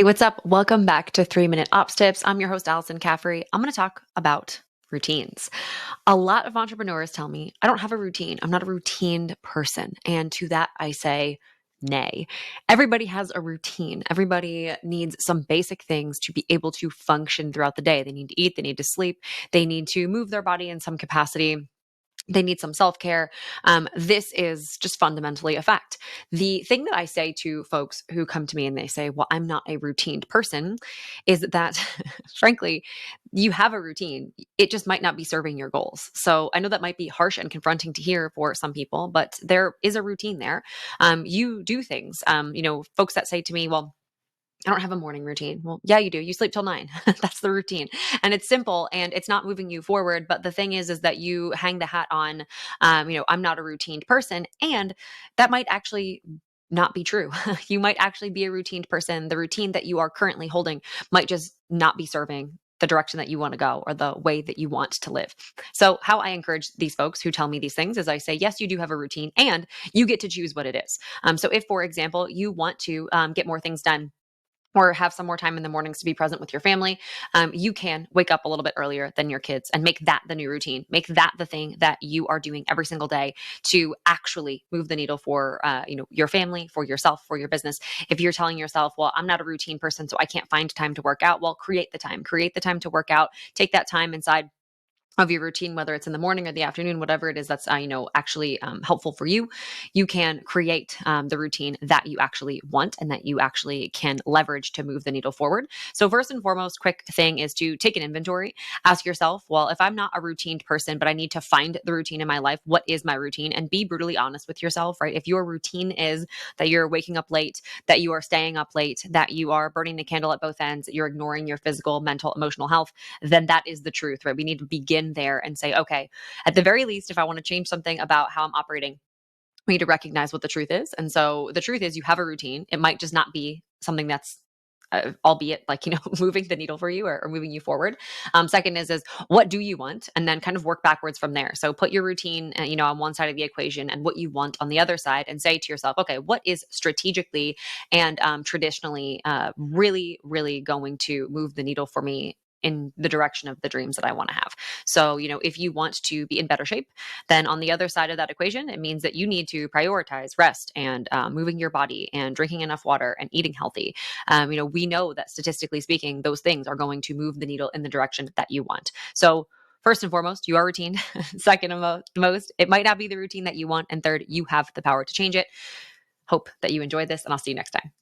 Hey, what's up? Welcome back to 3 Minute Ops Tips. I'm your host, Alison Caffrey. I'm going to talk about routines. A lot of entrepreneurs tell me, I don't have a routine. I'm not a routine person. And to that, I say, nay. Everybody has a routine. Everybody needs some basic things to be able to function throughout the day. They need to eat, they need to sleep, they need to move their body in some capacity. They need some self care. This is just fundamentally a fact. The thing that I say to folks who come to me and they say, well, I'm not a routine person, is that frankly, you have a routine. It just might not be serving your goals. So I know that might be harsh and confronting to hear for some people, but there is a routine there. You do things. Folks that say to me, well, I don't have a morning routine. Well, yeah, you do. You sleep till 9. That's the routine. And it's simple and it's not moving you forward. But the thing is that you hang the hat on, I'm not a routine person. And that might actually not be true. You might actually be a routine person. The routine that you are currently holding might just not be serving the direction that you want to go or the way that you want to live. So, how I encourage these folks who tell me these things is I say, yes, you do have a routine and you get to choose what it is. So, if, for example, you want to get more things done or have some more time in the mornings to be present with your family, you can wake up a little bit earlier than your kids and make that the new routine. Make that the thing that you are doing every single day to actually move the needle for your family, for yourself, for your business. If you're telling yourself, well, I'm not a routine person, so I can't find time to work out, well, create the time. Create the time to work out. Take that time inside of your routine, whether it's in the morning or the afternoon, whatever it is that's actually helpful for you. You can create the routine that you actually want and that you actually can leverage to move the needle forward. So first and foremost, quick thing is to take an inventory. Ask yourself, well, if I'm not a routine person, but I need to find the routine in my life, what is my routine? And be brutally honest with yourself, right? If your routine is that you're waking up late, that you are staying up late, that you are burning the candle at both ends, you're ignoring your physical, mental, emotional health, then that is the truth, right? We need to begin there and say, okay, at the very least, if I want to change something about how I'm operating, we need to recognize what the truth is. And so the truth is you have a routine. It might just not be something that's albeit like moving the needle for you or moving you forward. Second is what do you want, and then kind of work backwards from there. So put your routine on one side of the equation and what you want on the other side, and say to yourself, okay, what is strategically and traditionally really really going to move the needle for me in the direction of the dreams that I want to have. So, if you want to be in better shape, then on the other side of that equation, it means that you need to prioritize rest and moving your body and drinking enough water and eating healthy. We know that statistically speaking, those things are going to move the needle in the direction that you want. So, first and foremost, you are routine. Second and most, it might not be the routine that you want. And third, you have the power to change it. Hope that you enjoyed this, and I'll see you next time.